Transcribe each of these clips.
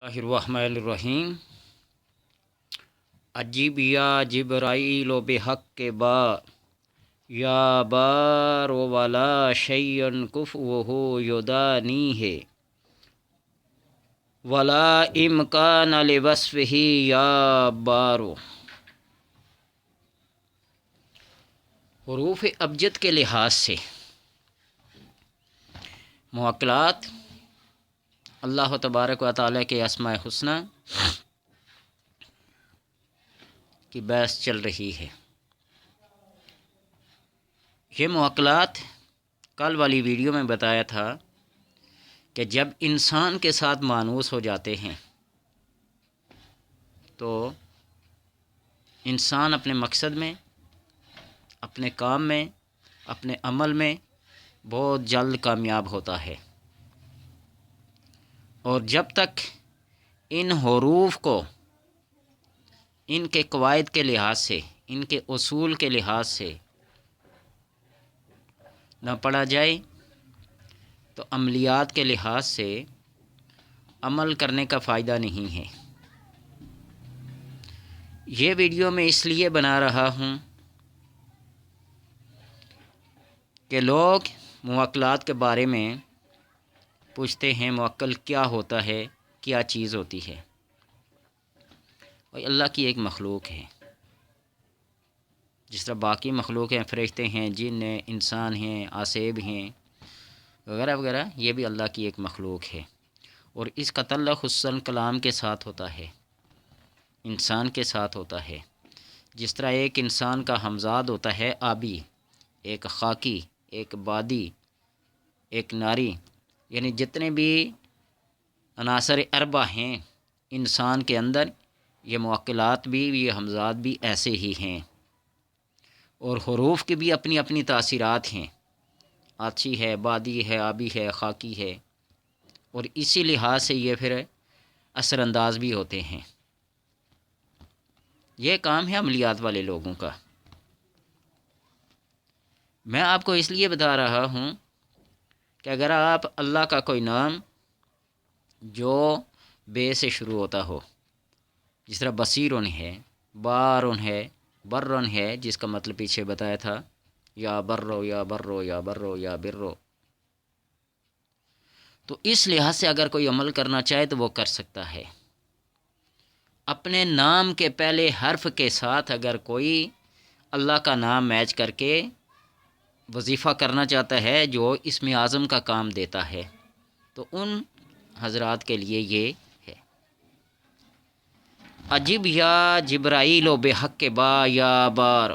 الرحمن الرحیم عجیب یا جبرائیل و بحق با یا بار ولا شیئن کفوہ یدانی ہے ولا امکان لوصفہ یا بارو۔ حروف ابجد کے لحاظ سے موکلات اللہ تبارک و تعالیٰ کے اسماء حسنی کی بحث چل رہی ہے۔ یہ موکلات کل والی ویڈیو میں بتایا تھا کہ جب انسان کے ساتھ مانوس ہو جاتے ہیں تو انسان اپنے مقصد میں، اپنے کام میں، اپنے عمل میں بہت جلد کامیاب ہوتا ہے، اور جب تک ان حروف کو ان کے قواعد کے لحاظ سے، ان کے اصول کے لحاظ سے نہ پڑھا جائے تو عملیات کے لحاظ سے عمل کرنے کا فائدہ نہیں ہے۔ یہ ویڈیو میں اس لیے بنا رہا ہوں کہ لوگ موکلات کے بارے میں پوچھتے ہیں موکل کیا ہوتا ہے، کیا چیز ہوتی ہے۔ اور اللہ کی ایک مخلوق ہے، جس طرح باقی مخلوق ہیں، فرشتے ہیں، جن ہیں، انسان ہیں، آسیب ہیں وغیرہ وغیرہ، یہ بھی اللہ کی ایک مخلوق ہے، اور اس کا تعلق حسن کلام کے ساتھ ہوتا ہے، انسان کے ساتھ ہوتا ہے۔ جس طرح ایک انسان کا ہمزاد ہوتا ہے آبی، ایک خاکی، ایک بادی، ایک ناری، یعنی جتنے بھی عناصر اربع ہیں انسان کے اندر، یہ موکلات بھی، یہ ہمزاد بھی ایسے ہی ہیں، اور حروف کی بھی اپنی اپنی تاثیرات ہیں، آتشی ہے، بادی ہے، آبی ہے، خاکی ہے، اور اسی لحاظ سے یہ پھر اثر انداز بھی ہوتے ہیں۔ یہ کام ہے عملیات والے لوگوں کا۔ میں آپ کو اس لیے بتا رہا ہوں کہ اگر آپ اللہ کا کوئی نام جو بے سے شروع ہوتا ہو، جس طرح بصیرن ہے، بارن ہے، برن ہے، جس کا مطلب پیچھے بتایا تھا، یا برو یا برو یا برو یا برو، تو اس لحاظ سے اگر کوئی عمل کرنا چاہے تو وہ کر سکتا ہے۔ اپنے نام کے پہلے حرف کے ساتھ اگر کوئی اللہ کا نام میچ کر کے وظیفہ کرنا چاہتا ہے جو اسم اعظم کا کام دیتا ہے، تو ان حضرات کے لیے یہ ہے۔ عجب یا جبرائیل و بحق با یا بار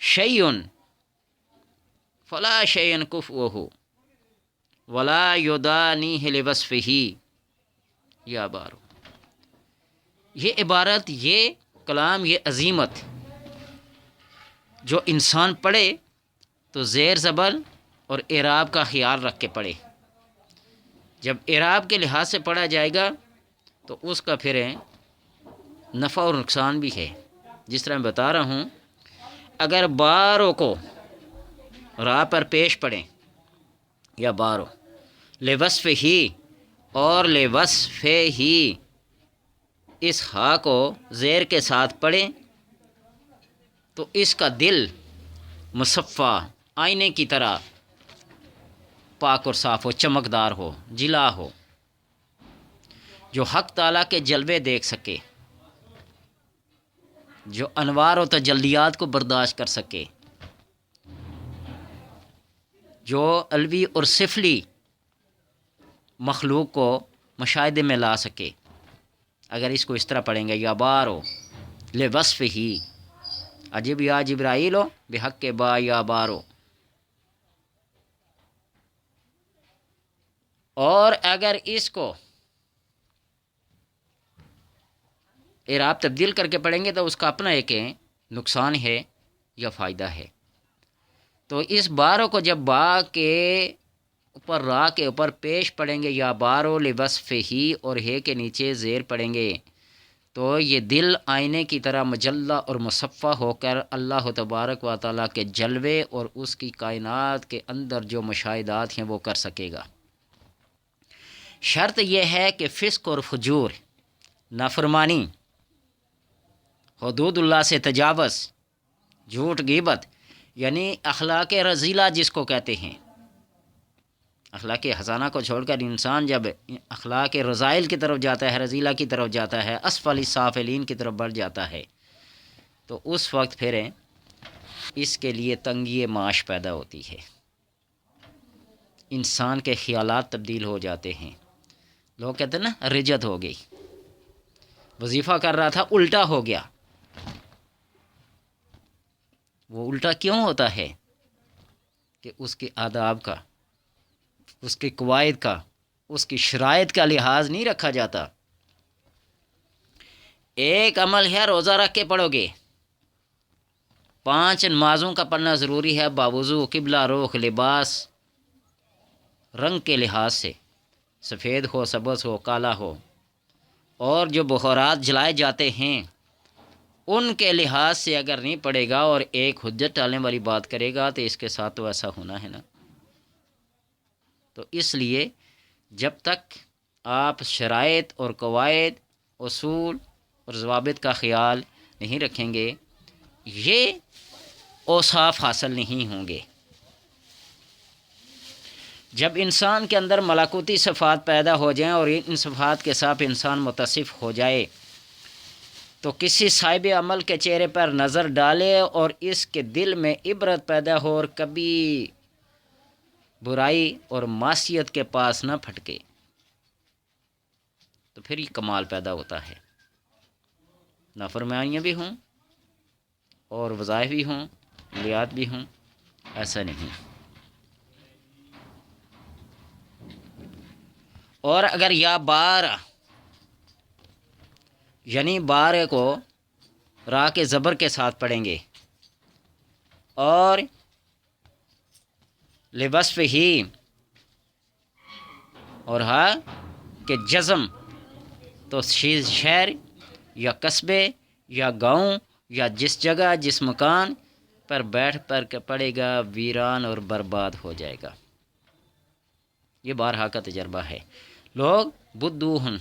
شیئن فلا شیئن کفوہ ولا یدانیہ لوصفہ یا بارو۔ یہ عبارت، یہ کلام، یہ عظیمت جو انسان پڑھے تو زیر زبر اور اعراب کا خیال رکھ کے پڑھے۔ جب اعراب کے لحاظ سے پڑھا جائے گا تو اس کا پھر نفع اور نقصان بھی ہے۔ جس طرح میں بتا رہا ہوں، اگر بارو کو را پر پیش پڑھیں یا بارو، لوصف ہی اور لوصف ہی اس ہا کو زیر کے ساتھ پڑھیں تو اس کا دل مصفہ، آئینے کی طرح پاک اور صاف ہو، چمکدار ہو، جلا ہو، جو حق تعالیٰ کے جلوے دیکھ سکے، جو انوار و تجلیات کو برداشت کر سکے، جو علوی اور سفلی مخلوق کو مشاہدے میں لا سکے۔ اگر اس کو اس طرح پڑھیں گے، یا بارو لوصف ہی، عجب یا جبرائیل و بحق با یا بارو، اور اگر اس کو اعراب تبدیل کر کے پڑھیں گے تو اس کا اپنا ایک نقصان ہے یا فائدہ ہے۔ تو اس بارو کو جب با کے اوپر، را کے اوپر پیش پڑھیں گے، یا بارو لوصف ہی، اور ہے کے نیچے زیر پڑھیں گے، تو یہ دل آئینے کی طرح مجلہ اور مصفہ ہو کر اللہ تبارک و تعالیٰ کے جلوے اور اس کی کائنات کے اندر جو مشاہدات ہیں وہ کر سکے گا۔ شرط یہ ہے کہ فسق اور فجور، نافرمانی، حدود اللہ سے تجاوز، جھوٹ، غیبت، یعنی اخلاق رذیلہ جس کو کہتے ہیں، اخلاق حسانہ کو چھوڑ کر انسان جب اخلاق رذائل کی طرف جاتا ہے، رذیلہ کی طرف جاتا ہے، اسفل السافلین کی طرف بڑھ جاتا ہے، تو اس وقت پھر اس کے لیے تنگی معاش پیدا ہوتی ہے، انسان کے خیالات تبدیل ہو جاتے ہیں۔ لوگ کہتے ہیں نا رجت ہو گئی، وظیفہ کر رہا تھا الٹا ہو گیا۔ وہ الٹا کیوں ہوتا ہے؟ کہ اس کے آداب کا، اس کے قواعد کا، اس کی شرائط کا لحاظ نہیں رکھا جاتا۔ ایک عمل ہے روزہ رکھ کے پڑھو گے، 5 نمازوں کا پڑھنا ضروری ہے باوضو، قبلہ رخ، لباس، رنگ کے لحاظ سے، سفید ہو، سبز ہو، کالا ہو، اور جو بخارات جلائے جاتے ہیں ان کے لحاظ سے اگر نہیں پڑے گا اور ایک حجت ڈالنے والی بات کرے گا تو اس کے ساتھ تو ایسا ہونا ہے نا۔ تو اس لیے جب تک آپ شرائط اور قواعد، اصول اور ضوابط کا خیال نہیں رکھیں گے، یہ اوصاف حاصل نہیں ہوں گے۔ جب انسان کے اندر ملکوتی صفات پیدا ہو جائیں اور ان صفات کے ساتھ انسان متصف ہو جائے تو کسی صاحب عمل کے چہرے پر نظر ڈالے اور اس کے دل میں عبرت پیدا ہو اور کبھی برائی اور معصیت کے پاس نہ پھٹکے، تو پھر یہ کمال پیدا ہوتا ہے۔ نافرمانیاں بھی ہوں اور وظائف بھی ہوں، لیات بھی ہوں، ایسا نہیں۔ اور اگر یا بار یعنی بار کو را کے زبر کے ساتھ پڑھیں گے اور لوصف ہی اور ہا کہ جزم، تو شہر یا قصبے یا گاؤں یا جس جگہ جس مکان پر بیٹھ پر کے پڑے گا ویران اور برباد ہو جائے گا۔ یہ بارہا کا تجربہ ہے۔ لوگ بدوہن،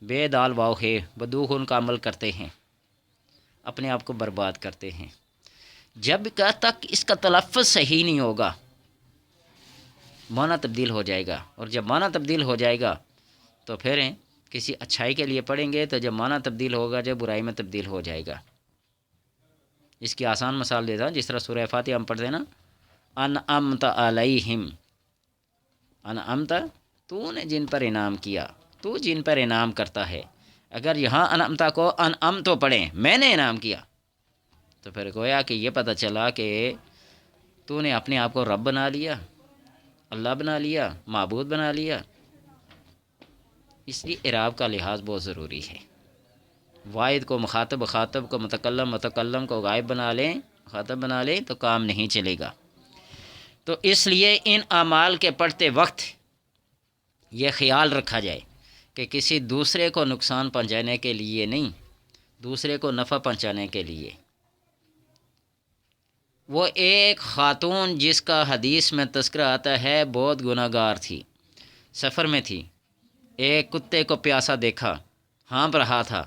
بے دال واو ہے، بدوہن کا عمل کرتے ہیں، اپنے آپ کو برباد کرتے ہیں۔ جب تک اس کا تلفظ صحیح نہیں ہوگا معنی تبدیل ہو جائے گا، اور جب معنی تبدیل ہو جائے گا تو پھر کسی اچھائی کے لیے پڑھیں گے، تو جب معنی تبدیل ہوگا جب برائی میں تبدیل ہو جائے گا۔ اس کی آسان مثال دیتا ہوں، جس طرح سورہ فاتحہ ہم پڑھتے ہیں نا، انعمت علیہم، انعمت، تو نے جن پر انعام کیا، تو جن پر انعام کرتا ہے۔ اگر یہاں انعمتا کو انعم تو پڑھیں، میں نے انعام کیا، تو پھر گویا کہ یہ پتہ چلا کہ تو نے اپنے آپ کو رب بنا لیا، اللہ بنا لیا، معبود بنا لیا۔ اس لیے اعراب کا لحاظ بہت ضروری ہے۔ واحد کو مخاطب، خاطب کو متکلم، متکلم کو غائب بنا لیں، مخاطب بنا لیں تو کام نہیں چلے گا۔ تو اس لیے ان اعمال کے پڑھتے وقت یہ خیال رکھا جائے کہ کسی دوسرے کو نقصان پہنچانے کے لیے نہیں، دوسرے کو نفع پہنچانے کے لیے۔ وہ ایک خاتون جس کا حدیث میں تذکرہ آتا ہے بہت گناہ گار تھی، سفر میں تھی، ایک کتے کو پیاسا دیکھا، ہانپ رہا تھا،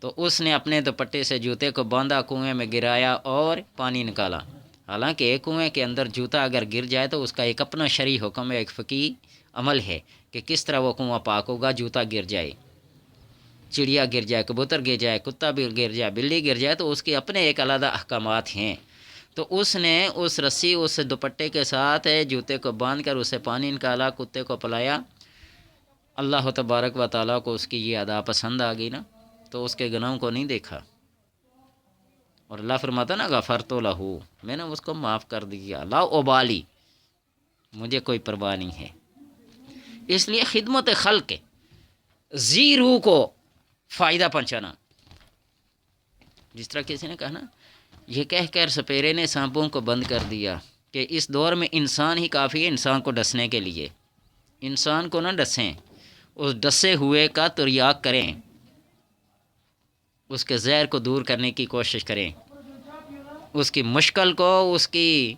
تو اس نے اپنے دوپٹے سے جوتے کو باندھا، کنویں میں گرایا اور پانی نکالا۔ حالانکہ ایک کنویں کے اندر جوتا اگر گر جائے تو اس کا ایک اپنا شرعی حکم ہے، ایک فقہی عمل ہے کہ کس طرح وہ کنواں پاک ہوگا۔ جوتا گر جائے، چڑیا گر جائے، کبوتر گر جائے، کتا بھی گر جائے، بلی گر جائے، تو اس کے اپنے ایک علیحدہ احکامات ہیں۔ تو اس نے اس رسی، اس دوپٹے کے ساتھ جوتے کو باندھ کر اسے پانی نکالا، کتے کو پلایا۔ اللہ تبارک و تعالیٰ کو اس کی یہ ادا پسند آ گئی نا، تو اس کے گناہوں کو نہیں دیکھا، اور اللہ فرماتا نا غفرت لہو، میں نے اس کو معاف کر دیا، لا ابالی، مجھے کوئی پرواہ نہیں ہے۔ اس لیے خدمت خلق، ذی روح کو فائدہ پہنچانا، جس طرح کسی نے کہا نا، یہ کہہ کر سپیرے نے سانپوں کو بند کر دیا کہ اس دور میں انسان ہی کافی ہے انسان کو ڈسنے کے لیے۔ انسان کو نہ ڈسیں، اس ڈسے ہوئے کا تریاق کریں، اس کے زہر کو دور کرنے کی کوشش کریں، اس کی مشکل کو، اس کی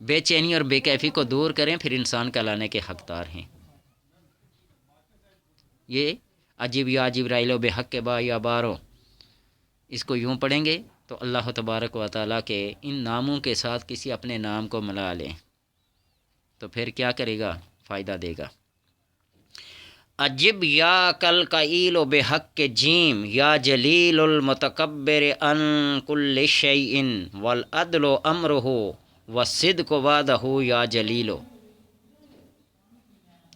بے چینی اور بے کیفی کو دور کریں، پھر انسان کہلانے کے حقدار ہیں۔ یہ عجیب یا جبرائیل و بحق کے با یا بارو، اس کو یوں پڑھیں گے تو اللہ تبارک و تعالیٰ کے ان ناموں کے ساتھ کسی اپنے نام کو ملا لیں تو پھر کیا کرے گا؟ فائدہ دے گا۔ عجب یا کل قیل و بحق کے جیم یا جلیل المتکبر ان کل شیء والعدل امرہ والصدق وعدہ یا جلیل۔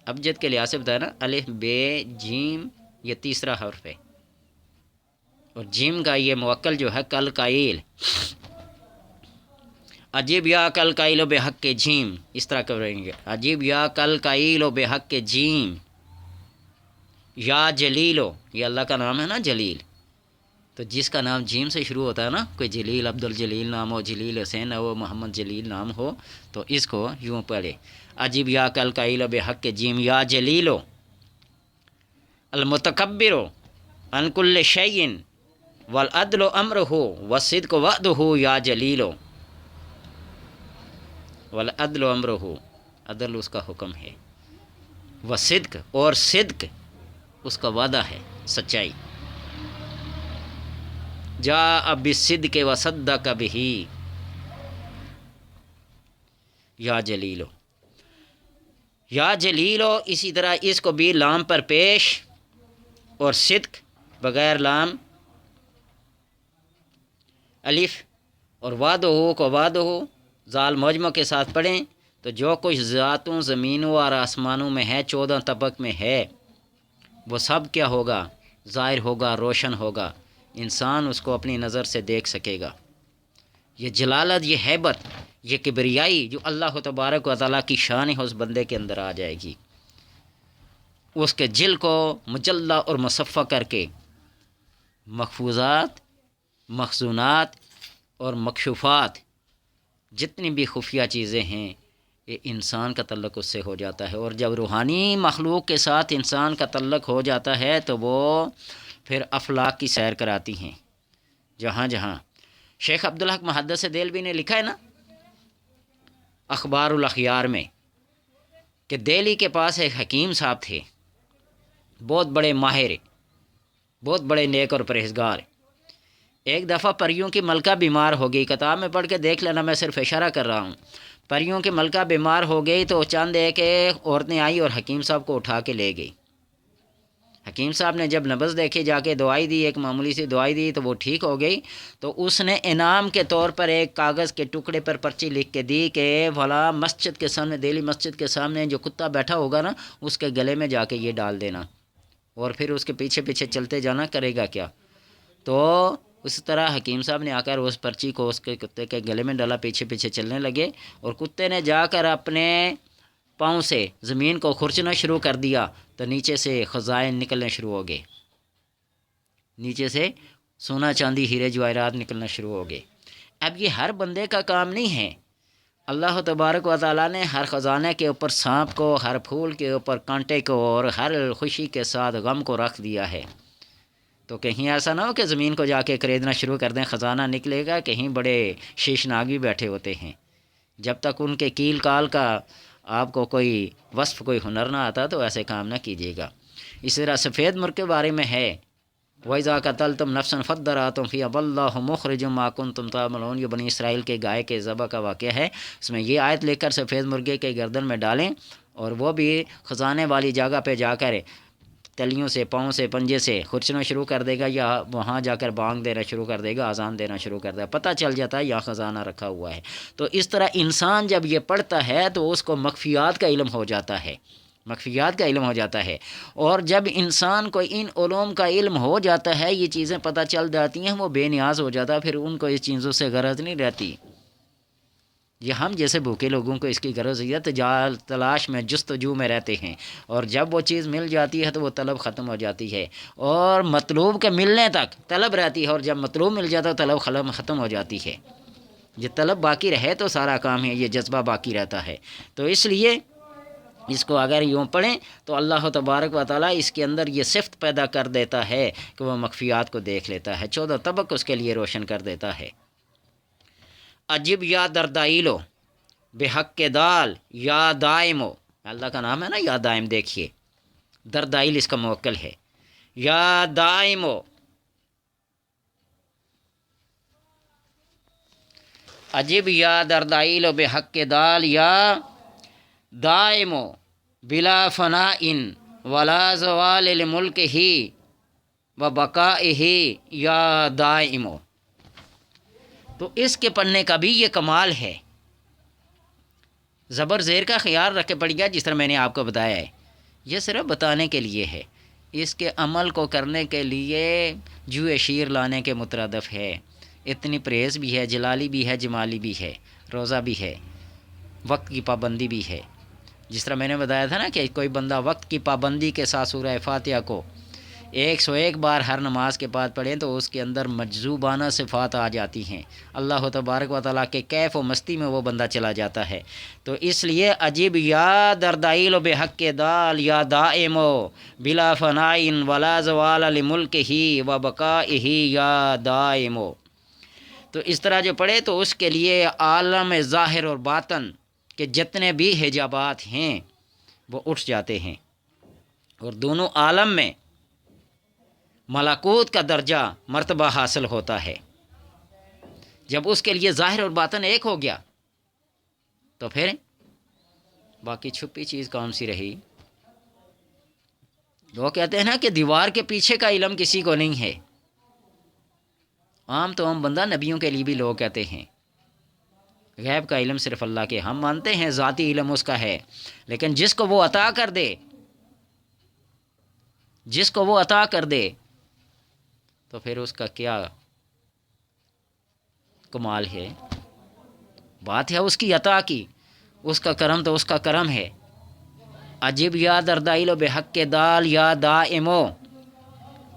ابجد کے لحاظ سے بتایا نا، الف بے جیم یہ تیسرا حرف ہے، اور جیم کا یہ موکل جو ہے کل قائل، عجیب یا کل قائل و بحق کے جیم، اس طرح کریں گے، عجیب یا کل قائل و بحق کے جیم یا جلیلو، یہ اللہ کا نام ہے نا جلیل، تو جس کا نام جیم سے شروع ہوتا ہے نا، کوئی جلیل عبد الجلیل نام ہو، جلیل حسین ہو، محمد جلیل نام ہو، تو اس کو یوں پڑھے، عجیب یا کل قائل و بحق کے جیم یا جلیلو المتکبر عن کل شیء والعدل امرہ والصدق وعدہ یا جلیلو، والعدل امرہ، عدل اس کا حکم ہے، والصدق اور صدق اس کا وعدہ ہے، سچائی، جاء بالصدق وصدق بہ یا جلیلو، یا جلیلو اسی طرح اس کو بھی لام پر پیش اور صدق بغیر لام الف، اور وعدہ کو وعدہ زال مجمع کے ساتھ پڑھیں تو جو کچھ ذاتوں زمینوں اور آسمانوں میں ہے، 14 طبق میں ہے، وہ سب کیا ہوگا؟ ظاہر ہوگا، روشن ہوگا، انسان اس کو اپنی نظر سے دیکھ سکے گا۔ یہ جلالت، یہ ہیبت، یہ کبریائی جو اللہ تبارک و تعالیٰ کی شان ہے اس بندے کے اندر آ جائے گی، اس کے جل کو مجلہ اور مصفہ کر کے محفوظات، مخزونات اور مکشوفات جتنی بھی خفیہ چیزیں ہیں، یہ انسان کا تعلق اس سے ہو جاتا ہے، اور جب روحانی مخلوق کے ساتھ انسان کا تعلق ہو جاتا ہے تو وہ پھر افلاک کی سیر کراتی ہیں جہاں جہاں۔ شیخ عبدالحق محدث دہلوی نے لکھا ہے نا اخبار الاخیار میں کہ دہلی کے پاس ایک حکیم صاحب تھے، بہت بڑے ماہر، بہت بڑے نیک اور پرہیزگار۔ ایک دفعہ پریوں کی ملکہ بیمار ہو گئی، کتاب میں پڑھ کے دیکھ لینا، میں صرف اشارہ کر رہا ہوں۔ پریوں کی ملکہ بیمار ہو گئی تو چند ایک عورتیں آئی اور حکیم صاحب کو اٹھا کے لے گئی۔ حکیم صاحب نے جب نبض دیکھی، جا کے دوائی دی، ایک معمولی سی دوائی دی تو وہ ٹھیک ہو گئی، تو اس نے انعام کے طور پر ایک کاغذ کے ٹکڑے پر پرچی لکھ کے دی کہ فلاں مسجد کے سامنے، دہلی مسجد کے سامنے جو کتا بیٹھا ہوگا نا، اس کے گلے میں جا کے یہ ڈال دینا، اور پھر اس کے پیچھے پیچھے چلتے جانا، کرے گا کیا؟ تو اس طرح حکیم صاحب نے آ کر اس پرچی کو اس کے کتے کے گلے میں ڈالا، پیچھے پیچھے چلنے لگے، اور کتے نے جا کر اپنے پاؤں سے زمین کو خرچنا شروع کر دیا تو نیچے سے خزائن نکلنے شروع ہو گئے، نیچے سے سونا چاندی ہیرے جواہرات نکلنا شروع ہو گئے۔ اب یہ ہر بندے کا کام نہیں ہے، اللہ تبارک و تعالیٰ نے ہر خزانے کے اوپر سانپ کو، ہر پھول کے اوپر کانٹے کو، اور ہر خوشی کے ساتھ غم کو رکھ دیا ہے، تو کہیں ایسا نہ ہو کہ زمین کو جا کے خریدنا شروع کر دیں، خزانہ نکلے گا، کہیں بڑے شیشناگ بھی بیٹھے ہوتے ہیں، جب تک ان کے کیل کال کا آپ کو کوئی وصف، کوئی ہنر نہ آتا تو ایسے کام نہ کیجیے گا۔ اس طرح سفید مرغ کے بارے میں ہے، وَإِذَا قَتَلْتُمْ نَفْسًا فَادَّرَأْتُمْ فِيهَا وَاللَّهُ مُخْرِجٌ مَا كُنتُمْ تَعْمَلُونَ، یہ بنی اسرائیل کے گائے کے ذبح کا واقعہ ہے، اس میں یہ آیت لے کر سفید مرغے کے گردن میں ڈالیں، اور وہ بھی خزانے والی جگہ پہ جا کر تلیوں سے، پاؤں سے، پنجے سے خرچنا شروع کر دے گا، یا وہاں جا کر بانگ دینا شروع کر دے گا، اذان دینا شروع کر دے گا، پتہ چل جاتا ہے یہاں خزانہ رکھا ہوا ہے۔ تو اس طرح انسان جب یہ پڑھتا ہے تو اس کو مخفیات کا علم ہو جاتا ہے، مخفیات کا علم ہو جاتا ہے، اور جب انسان کو ان علوم کا علم ہو جاتا ہے، یہ چیزیں پتہ چل جاتی ہیں، وہ بے نیاز ہو جاتا ہے، پھر ان کو اس چیزوں سے غرض نہیں رہتی۔ یہ ہم جیسے بھوکے لوگوں کو اس کی غرض ہے، تلاش میں، جستجو میں رہتے ہیں، اور جب وہ چیز مل جاتی ہے تو وہ طلب ختم ہو جاتی ہے، اور مطلوب کے ملنے تک طلب رہتی ہے، اور جب مطلوب مل جاتا ہے طلب ختم ہو جاتی ہے۔ یہ طلب باقی رہے تو سارا کام ہے، یہ جذبہ باقی رہتا ہے۔ تو اس لیے اس کو اگر یوں پڑھیں تو اللہ تبارک و تعالیٰ اس کے اندر یہ صفت پیدا کر دیتا ہے کہ وہ مخفیات کو دیکھ لیتا ہے، 14 طبق اس کے لیے روشن کر دیتا ہے۔ عجب یا دردائیلو بحق کے دال یا دائمو، اللہ کا نام ہے نا یا دائم، دیکھیے دردائل اس کا موکل ہے. یا دائمو، عجب یا دردائل بحق دال یا دائمو بلا فنائن ولا زوال لملک ہی و بقائہ یا دائمو. تو اس کے پڑھنے کا بھی یہ کمال ہے. زبر زیر کا خیال رکھ کے پڑھ گیا جس طرح میں نے آپ کو بتایا ہے. یہ صرف بتانے کے لیے ہے، اس کے عمل کو کرنے کے لیے جوئے شیر لانے کے مترادف ہے. اتنی پریز بھی ہے، جلالی بھی ہے، جمالی بھی ہے، روزہ بھی ہے، وقت کی پابندی بھی ہے. جس طرح میں نے بتایا تھا نا کہ کوئی بندہ وقت کی پابندی کے ساتھ سورہ فاتحہ کو 101 بار ہر نماز کے بعد پڑھیں تو اس کے اندر مجذوبانہ صفات آ جاتی ہیں. اللہ تبارک و تعالیٰ کے کیف و مستی میں وہ بندہ چلا جاتا ہے. تو اس لیے عجب یا دردائل بحق دال یا دائمو بلا فنائن ولا زوال لملک ہی و بقائہ یا دائمو. تو اس طرح جو پڑھے تو اس کے لیے عالم ظاہر اور باطن کے جتنے بھی حجابات ہیں وہ اٹھ جاتے ہیں، اور دونوں عالم میں ملکوت کا درجہ مرتبہ حاصل ہوتا ہے. جب اس کے لیے ظاہر اور باطن ایک ہو گیا تو پھر باقی چھپی چیز کون سی رہی؟ وہ کہتے ہیں نا کہ دیوار کے پیچھے کا علم کسی کو نہیں ہے. عام تو عام بندہ، نبیوں کے لیے بھی لوگ کہتے ہیں غیب کا علم صرف اللہ کے. ہم مانتے ہیں ذاتی علم اس کا ہے، لیکن جس کو وہ عطا کر دے، جس کو وہ عطا کر دے تو پھر اس کا کیا کمال ہے. بات ہے اس کی عطا کی، اس کا کرم تو اس کا کرم ہے. عجب یا دردائل بحق دال یا دائمو،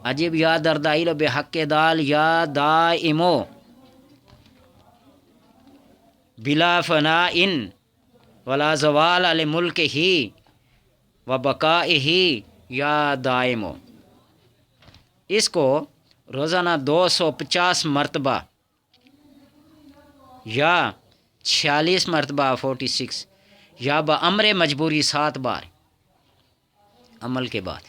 عجب یا دردائل بحق دال یا دائمو بلا فنائن ولا زوال لملک ہی و بقائہ یا دائمو. اس کو روزانہ 250 مرتبہ یا 46 مرتبہ 46 یا بامر مجبوری 7 بار عمل کے بعد.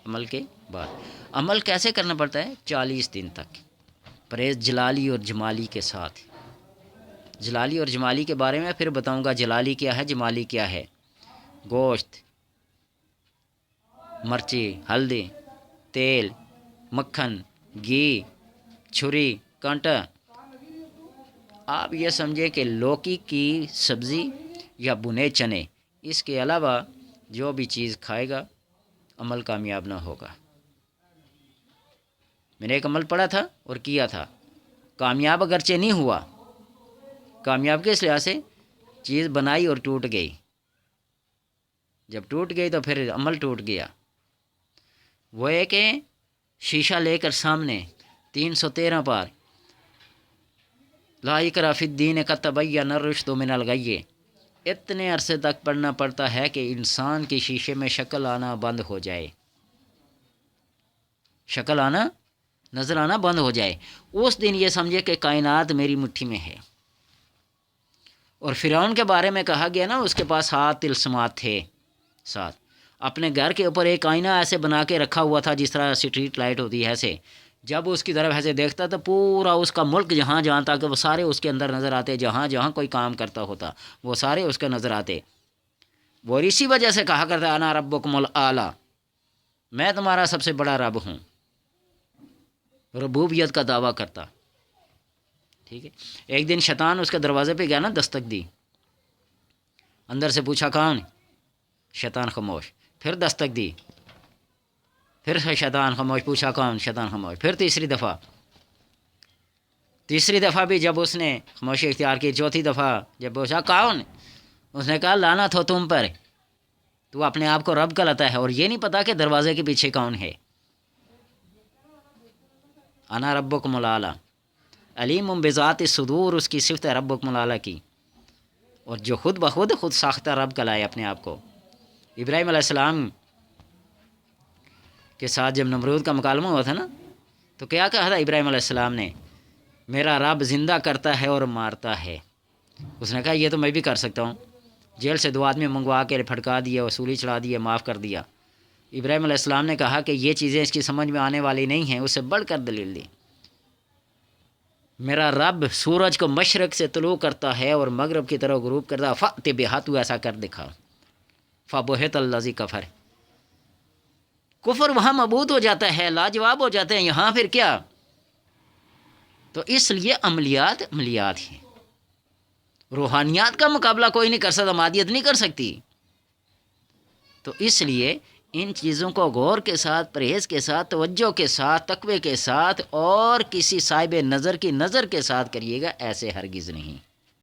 عمل کے بعد عمل کیسے کرنا پڑتا ہے؟ 40 دن تک پرہیز جلالی اور جمالی کے ساتھ. جلالی اور جمالی کے بارے میں پھر بتاؤں گا. جلالی کیا ہے، جمالی کیا ہے. گوشت، مرچی، ہلدی، تیل، مکھن، گھی، چھری، کانٹا. آپ یہ سمجھے کہ لوکی کی سبزی یا بنے چنے، اس کے علاوہ جو بھی چیز کھائے گا عمل کامیاب نہ ہوگا. میں نے ایک عمل پڑھا تھا اور کیا تھا، کامیاب اگرچہ نہیں ہوا. کامیاب کے اس لحاظ سے چیز بنائی اور ٹوٹ گئی. جب ٹوٹ گئی تو پھر عمل ٹوٹ گیا. وہ ہے کہ شیشہ لے کر سامنے 313 بار لا اکراہ فی الدین قد تبین الرشد من الغی، اتنے عرصے تک پڑھنا پڑتا ہے کہ انسان کی شیشے میں شکل آنا بند ہو جائے، شکل آنا، نظر آنا بند ہو جائے. اس دن یہ سمجھے کہ کائنات میری مٹھی میں ہے. اور فرعون کے بارے میں کہا گیا نا، اس کے پاس 7 طلسمات تھے. 7 اپنے گھر کے اوپر ایک آئینہ ایسے بنا کے رکھا ہوا تھا جس طرح اسٹریٹ لائٹ ہوتی ہے ایسے. جب اس کی طرف ایسے دیکھتا تو پورا اس کا ملک جہاں جہاں تک وہ سارے اس کے اندر نظر آتے، جہاں جہاں کوئی کام کرتا ہوتا وہ سارے اس کا نظر آتے. وہ اسی وجہ سے کہا کرتا انا ربکم الاعلی، میں تمہارا سب سے بڑا رب ہوں. ربوبیت کا دعویٰ کرتا. ٹھیک ہے. ایک دن شیطان اس کے دروازے پہ گیا نا، دستک دی. اندر سے پوچھا کون؟ شیطان خاموش. پھر دستک دی، پھر شیطان خاموش. پوچھا کون؟ شیطان خاموش. پھر تیسری دفعہ بھی جب اس نے خاموشی اختیار کی، چوتھی دفعہ جب پوچھا کون، اس نے کہا لعنت ہو تم پر، تو اپنے آپ کو رب کہلاتا ہے اور یہ نہیں پتا کہ دروازے کے پیچھے کون ہے. انا ربکم الاعلی، علیم بذات الصدور، اس کی صفت ہے ربکم الاعلی کی. اور جو خود بخود خود ساختہ رب کہلائے اپنے آپ کو. ابراہیم علیہ السلام کے ساتھ جب نمرود کا مکالمہ ہوا تھا نا، تو کیا کہا تھا ابراہیم علیہ السلام نے؟ میرا رب زندہ کرتا ہے اور مارتا ہے. اس نے کہا یہ تو میں بھی کر سکتا ہوں. جیل سے 2 آدمی منگوا کے پھٹکا دیے، وصولی چڑھا دیے، معاف کر دیا. ابراہیم علیہ السلام نے کہا کہ یہ چیزیں اس کی سمجھ میں آنے والی نہیں ہیں، اس سے بڑھ کر دلیل دی، میرا رب سورج کو مشرق سے طلوع کرتا ہے اور مغرب کی طرف غروب کرتا ہے، فأت بہا، تو ایسا کر دکھا، فبہت الذی کفر، کفر وہاں مبہوت ہو جاتا ہے، لاجواب ہو جاتے ہیں، یہاں پھر کیا؟ تو اس لیے عملیات ہیں، روحانیات کا مقابلہ کوئی نہیں کر سکتا، مادیت نہیں کر سکتی، تو اس لیے ان چیزوں کو غور کے ساتھ، پرہیز کے ساتھ، توجہ کے ساتھ، تقوی کے ساتھ اور کسی صاحب نظر کی نظر کے ساتھ کریے گا، ایسے ہرگز نہیں۔